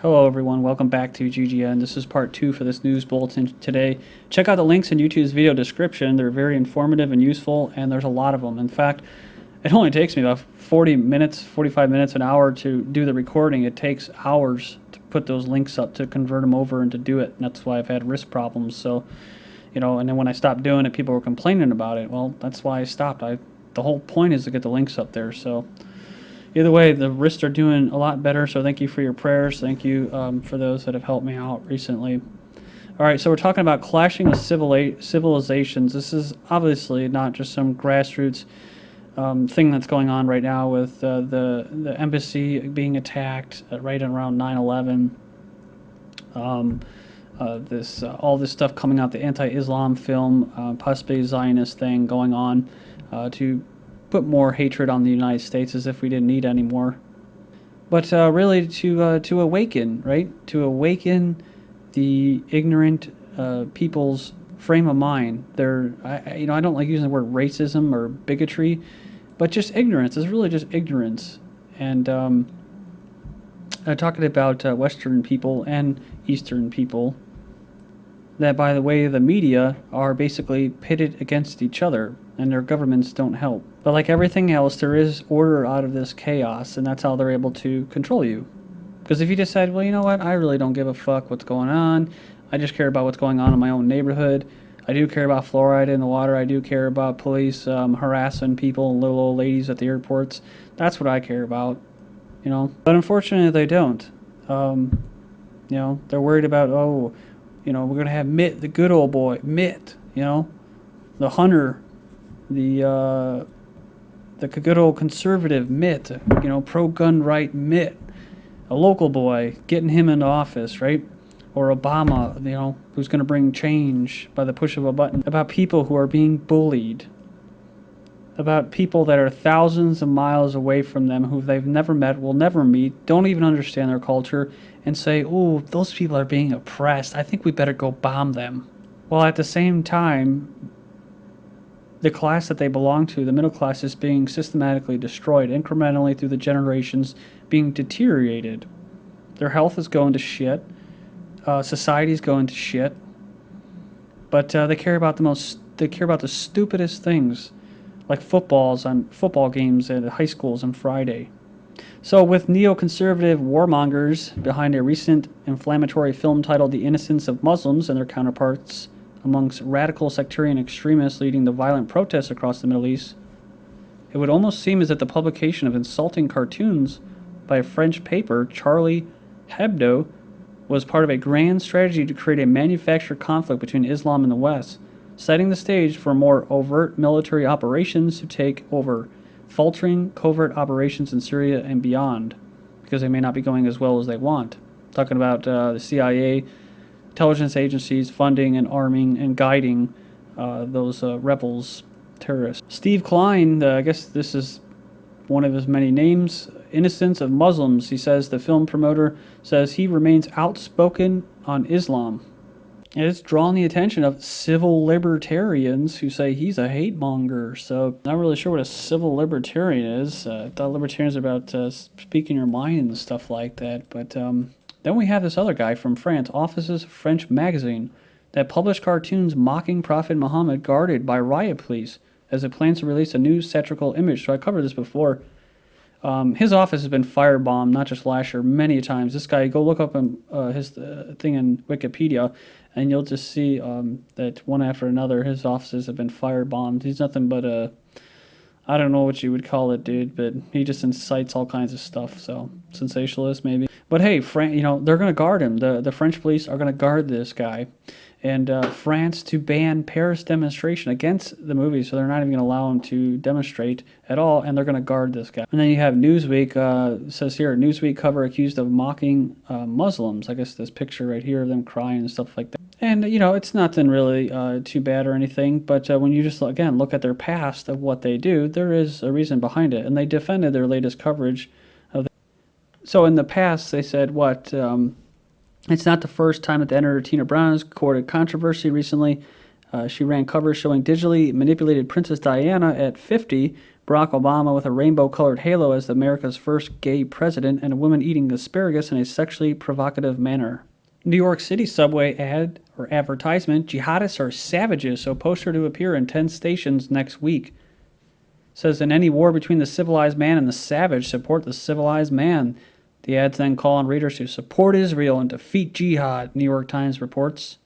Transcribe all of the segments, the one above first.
Hello everyone, welcome back to GGN. This is part 2 for this news bulletin today. Check out the links in YouTube's video description. They're very informative and useful, and there's a lot of them. In fact, it only takes me about 40 minutes, 45 minutes, an hour to do the recording. It takes hours to put those links up, to convert them over and to do it. And that's why I've had wrist problems. So, and then when I stopped doing it, people were complaining about it. Well, that's why I stopped. The whole point is to get the links up there. So either way, the wrists are doing a lot better, so thank you for your prayers. Thank you for those that have helped me out recently. All right, so we're talking about clashing of civilizations. This is obviously not just some grassroots thing that's going on right now with the embassy being attacked right around 9/11. All this stuff coming out, the anti-Islam film, possibly Zionist thing going on to put more hatred on the United States, as if we didn't need any more. But really to awaken, right? To awaken the ignorant people's frame of mind. I don't like using the word racism or bigotry, but just ignorance. It's really just ignorance. And talking about Western people and Eastern people, that by the way the media are basically pitted against each other, and their governments don't help. But like everything else, there is order out of this chaos, and that's how they're able to control you. Because if you decide, well, you know what, I really don't give a fuck what's going on, I just care about what's going on in my own neighborhood, I do care about fluoride in the water, I do care about police harassing people, little old ladies at the airports, that's what I care about, But unfortunately they don't. They're worried about, we're going to have Mitt, the good old boy, Mitt, the hunter, the good old conservative Mitt, pro-gun right Mitt, a local boy, getting him into office, right? Or Obama, who's going to bring change by the push of a button. About people who are being bullied. About people that are thousands of miles away from them, who they've never met, will never meet, don't even understand their culture, and say, oh, those people are being oppressed, I think we better go bomb them. While at the same time, the class that they belong to, the middle class, is being systematically destroyed, incrementally through the generations, being deteriorated. Their health is going to shit. Society's going to shit. But they care about the stupidest things, like football games at high schools on Friday. So with neoconservative warmongers behind a recent inflammatory film titled The Innocence of Muslims and their counterparts amongst radical sectarian extremists leading the violent protests across the Middle East, it would almost seem as if the publication of insulting cartoons by a French paper, Charlie Hebdo, was part of a grand strategy to create a manufactured conflict between Islam and the West, setting the stage for more overt military operations to take over, faltering covert operations in Syria and beyond, because they may not be going as well as they want. Talking about the CIA, intelligence agencies funding and arming and guiding those rebels, terrorists. Steve Klein, I guess this is one of his many names, Innocence of Muslims. He says the film promoter says he remains outspoken on Islam. And it's drawn the attention of civil libertarians who say he's a hate monger. So not really sure what a civil libertarian is. I thought libertarians are about speaking your mind and stuff like that. But then we have this other guy from France, Offices of French Magazine, that published cartoons mocking Prophet Muhammad guarded by riot police as it plans to release a new satirical image. So I covered this before. His office has been firebombed, not just last year, many times. This guy, go look up his thing in Wikipedia, and you'll just see that one after another, his offices have been firebombed. He's nothing but I don't know what you would call it, dude, but he just incites all kinds of stuff, so sensationalist maybe. But hey, they're going to guard him. The French police are going to guard this guy. And France to ban Paris demonstration against the movie, so they're not even going to allow him to demonstrate at all, and they're going to guard this guy. And then you have Newsweek, says here, Newsweek cover accused of mocking Muslims. I guess this picture right here of them crying and stuff like that. And, it's nothing really too bad or anything, but when you just, again, look at their past of what they do, there is a reason behind it, and they defended their latest coverage of that. So in the past, they said, it's not the first time that the editor Tina Brown has courted controversy recently. She ran covers showing digitally manipulated Princess Diana at 50, Barack Obama with a rainbow-colored halo as America's first gay president, and a woman eating asparagus in a sexually provocative manner. New York City subway ad or advertisement, jihadists are savages, so poster to appear in 10 stations next week. Says, in any war between the civilized man and the savage, support the civilized man. The ads then call on readers to support Israel and defeat jihad, New York Times reports.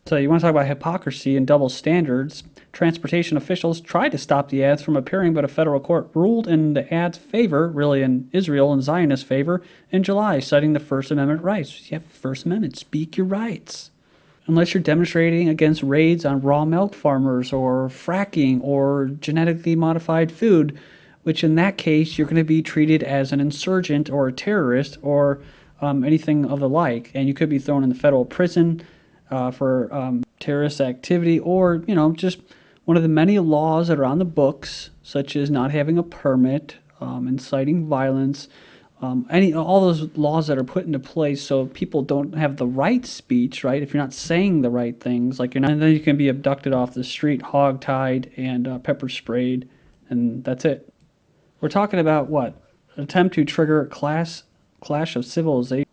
So you want to talk about hypocrisy and double standards. Transportation officials tried to stop the ads from appearing, but a federal court ruled in the ads' favor, really in Israel and Zionist favor, in July, citing the First Amendment rights. You have First Amendment, speak your rights. Unless you're demonstrating against raids on raw milk farmers or fracking or genetically modified food, which in that case you're going to be treated as an insurgent or a terrorist or anything of the like, and you could be thrown in the federal prison for terrorist activity, or just one of the many laws that are on the books, such as not having a permit, inciting violence, all those laws that are put into place so people don't have the right speech, right? If you're not saying the right things, like and then you can be abducted off the street, hog-tied, and pepper sprayed, and that's it. We're talking about what? An attempt to trigger a clash of civilization.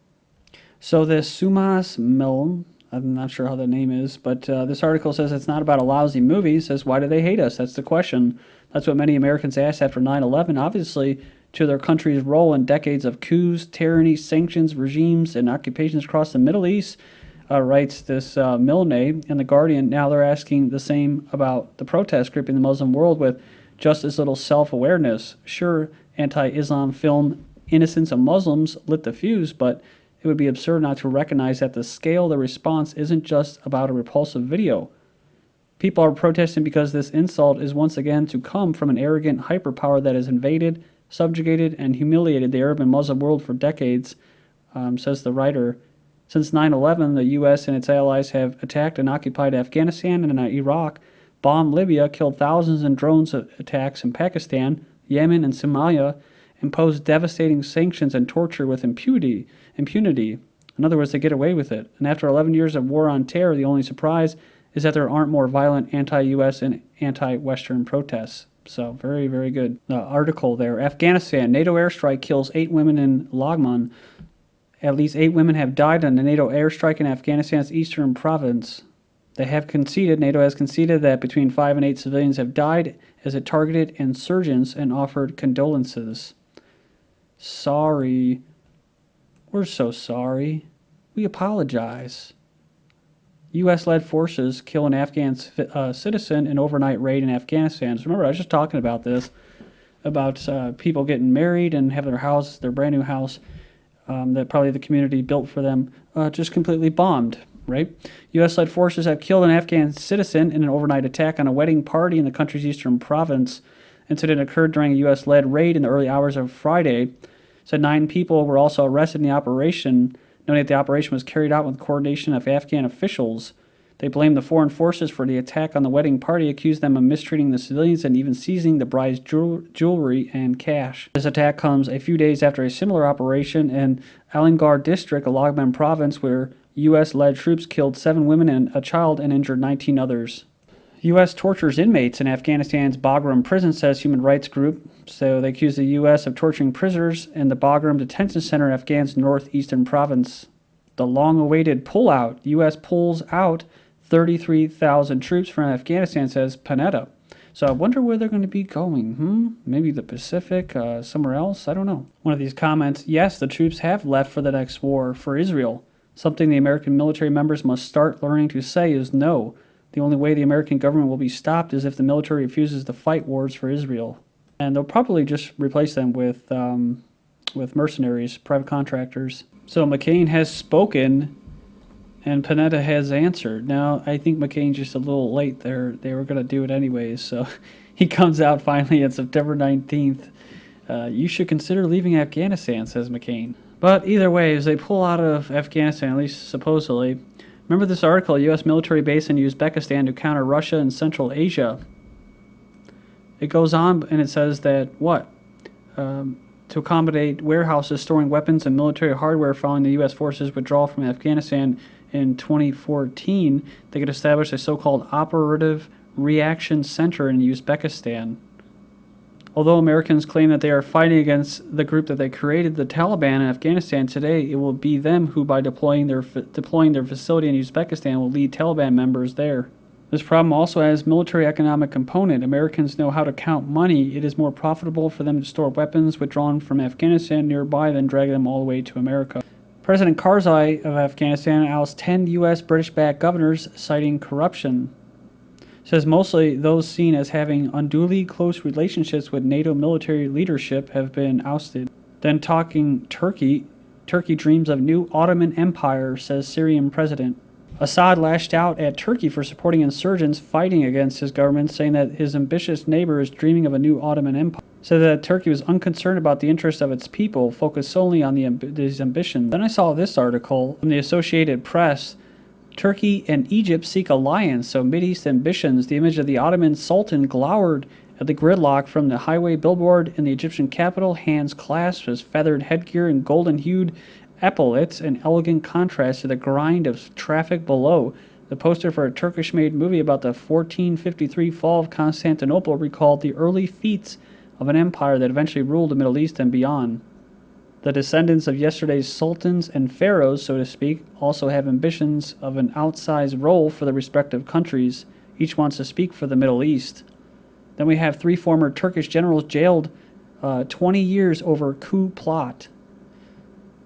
So this Sumas Milne, I'm not sure how the name is, but this article says it's not about a lousy movie. It says, why do they hate us? That's the question. That's what many Americans asked after 9/11. Obviously, to their country's role in decades of coups, tyranny, sanctions, regimes, and occupations across the Middle East, writes this Milne in The Guardian. Now they're asking the same about the protests gripping the Muslim world with just as little self-awareness. Sure, anti-Islam film Innocence of Muslims lit the fuse, but it would be absurd not to recognize that the scale of the response isn't just about a repulsive video. People are protesting because this insult is once again to come from an arrogant hyperpower that has invaded, subjugated, and humiliated the Arab and Muslim world for decades, says the writer. Since 9/11, the U.S. and its allies have attacked and occupied Afghanistan and Iraq, bombed Libya, killed thousands in drones attacks in Pakistan, Yemen, and Somalia, imposed devastating sanctions and torture with impunity. In other words, they get away with it. And after 11 years of war on terror, the only surprise is that there aren't more violent anti-U.S. and anti-Western protests. So very, very good article there. Afghanistan, NATO airstrike kills 8 women in Lagman. At least 8 women have died in a NATO airstrike in Afghanistan's eastern province. NATO has conceded that between 5 and 8 civilians have died as it targeted insurgents and offered condolences. Sorry. We're so sorry. We apologize. U.S.-led forces kill an Afghan citizen in overnight raid in Afghanistan. So remember, I was just talking about this, about people getting married and having their brand new house that probably the community built for them, just completely bombed, right? U.S.-led forces have killed an Afghan citizen in an overnight attack on a wedding party in the country's eastern province. Incident occurred during a U.S.-led raid in the early hours of Friday. Said 9 people were also arrested in the operation, knowing that the operation was carried out with coordination of Afghan officials. They blamed the foreign forces for the attack on the wedding party, accused them of mistreating the civilians and even seizing the bride's jewelry and cash. This attack comes a few days after a similar operation in Alangar district, Lagman province, where U.S.-led troops killed 7 women and a child and injured 19 others. U.S. tortures inmates in Afghanistan's Bagram prison, says human rights group. So they accuse the U.S. of torturing prisoners in the Bagram detention center in Afghan's northeastern province. The long-awaited pullout. U.S. pulls out 33,000 troops from Afghanistan, says Panetta. So I wonder where they're going to be going. Maybe the Pacific, somewhere else? I don't know. One of these comments, yes, the troops have left for the next war, for Israel. Something the American military members must start learning to say is no. The only way the American government will be stopped is if the military refuses to fight wars for Israel. And they'll probably just replace them with mercenaries, private contractors. So McCain has spoken, and Panetta has answered. Now, I think McCain's just a little late there. They were going to do it anyways, so he comes out finally on September 19th. You should consider leaving Afghanistan, says McCain. But either way, as they pull out of Afghanistan, at least supposedly, remember this article, U.S. military base in Uzbekistan to counter Russia in Central Asia. It goes on and it says that, to accommodate warehouses storing weapons and military hardware following the U.S. forces' withdrawal from Afghanistan in 2014, they could establish a so-called Operative Reaction Center in Uzbekistan. Although Americans claim that they are fighting against the group that they created, the Taliban in Afghanistan, today it will be them who, by deploying their facility in Uzbekistan, will lead Taliban members there. This problem also has military economic component. Americans know how to count money. It is more profitable for them to store weapons withdrawn from Afghanistan nearby than drag them all the way to America. President Karzai of Afghanistan ousts 10 U.S. British-backed governors citing corruption. Says mostly those seen as having unduly close relationships with NATO military leadership have been ousted. Then talking Turkey, Turkey dreams of new Ottoman Empire, says Syrian president. Assad lashed out at Turkey for supporting insurgents fighting against his government, saying that his ambitious neighbor is dreaming of a new Ottoman Empire. Said that Turkey was unconcerned about the interests of its people, focused solely on these ambitions. Then I saw this article from the Associated Press. Turkey and Egypt seek alliance, so Mideast ambitions. The image of the Ottoman Sultan glowered at the gridlock from the highway billboard in the Egyptian capital, hands clasped, his feathered headgear and golden-hued epaulets, an elegant contrast to the grind of traffic below. The poster for a Turkish-made movie about the 1453 fall of Constantinople recalled the early feats of an empire that eventually ruled the Middle East and beyond. The descendants of yesterday's sultans and pharaohs, so to speak, also have ambitions of an outsized role for the respective countries. Each wants to speak for the Middle East. Then we have 3 former Turkish generals jailed 20 years over coup plot.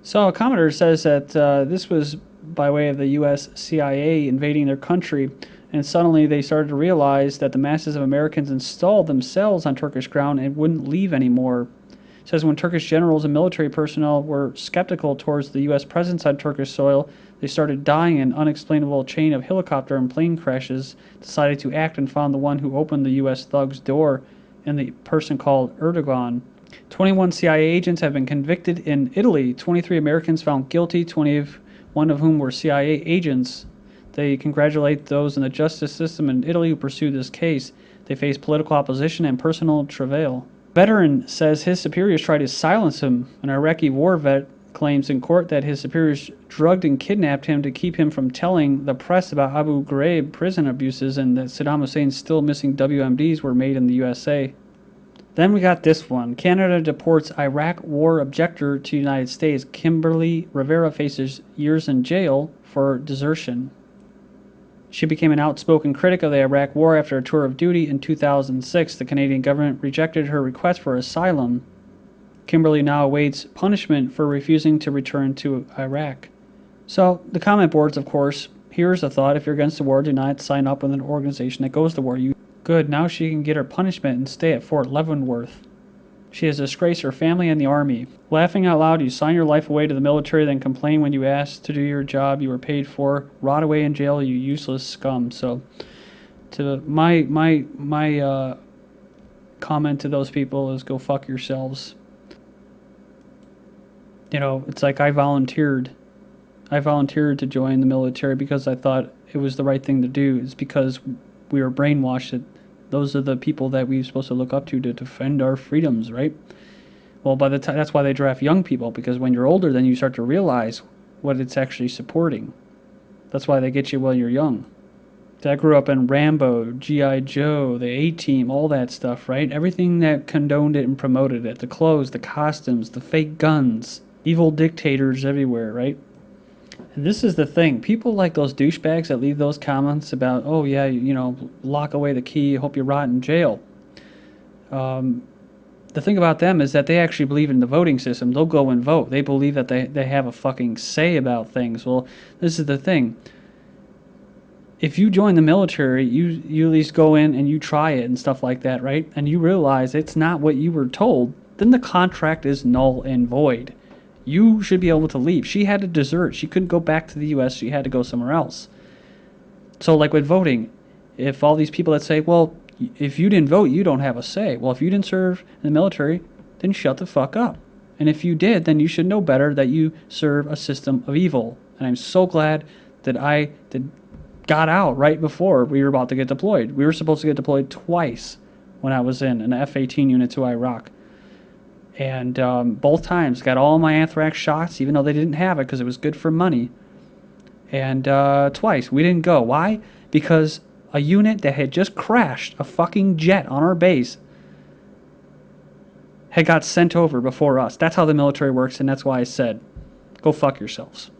So a commenter says that this was by way of the U.S. CIA invading their country, and suddenly they started to realize that the masses of Americans installed themselves on Turkish ground and wouldn't leave anymore. Says when Turkish generals and military personnel were skeptical towards the U.S. presence on Turkish soil, they started dying in an unexplainable chain of helicopter and plane crashes, decided to act and found the one who opened the U.S. thug's door in the person called Erdogan. 21 CIA agents have been convicted in Italy, 23 Americans found guilty, 21 of whom were CIA agents. They congratulate those in the justice system in Italy who pursued this case. They face political opposition and personal travail. Veteran says his superiors tried to silence him. An Iraqi war vet claims in court that his superiors drugged and kidnapped him to keep him from telling the press about Abu Ghraib prison abuses and that Saddam Hussein's still missing WMDs were made in the USA. Then we got this one. Canada deports Iraq war objector to the United States. Kimberly Rivera faces years in jail for desertion. She became an outspoken critic of the Iraq War after a tour of duty in 2006. The Canadian government rejected her request for asylum. Kimberly now awaits punishment for refusing to return to Iraq. So, the comment boards, of course, here's a thought: if you're against the war, do not sign up with an organization that goes to war. Good, now she can get her punishment and stay at Fort Leavenworth. She has disgraced her family and the army. Laughing out loud, you sign your life away to the military, then complain when you asked to do your job you were paid for. Rot away in jail, you useless scum. So, to my comment to those people is go fuck yourselves. You know, it's like I volunteered to join the military because I thought it was the right thing to do. It's because we were brainwashed that those are the people that we're supposed to look up to defend our freedoms, right? Well, by the time, that's why they draft young people, because when you're older, then you start to realize what it's actually supporting. That's why they get you when you're young. I grew up in Rambo, G.I. Joe, the A-Team, all that stuff, right? Everything that condoned it and promoted it. The clothes, the costumes, the fake guns, evil dictators everywhere, right? And this is the thing. People like those douchebags that leave those comments about, oh yeah, you know, lock away the key, hope you rot in jail. The thing about them is that they actually believe in the voting system. They'll go and vote. They believe that they have a fucking say about things. Well, this is the thing. If you join the military, you at least go in and you try it and stuff like that, right? And you realize it's not what you were told, then the contract is null and void. You should be able to leave. She had to desert. She couldn't go back to the U.S. She had to go somewhere else. So like with voting, if all these people that say, well, if you didn't vote, you don't have a say. Well, if you didn't serve in the military, then shut the fuck up. And if you did, then you should know better that you serve a system of evil. And I'm so glad that I got out right before we were about to get deployed. We were supposed to get deployed twice when I was in an F-18 unit to Iraq. And both times got all my anthrax shots, even though they didn't have it because it was good for money. And twice we didn't go. Why? Because a unit that had just crashed a fucking jet on our base had got sent over before us. That's how the military works, and that's why I said, go fuck yourselves.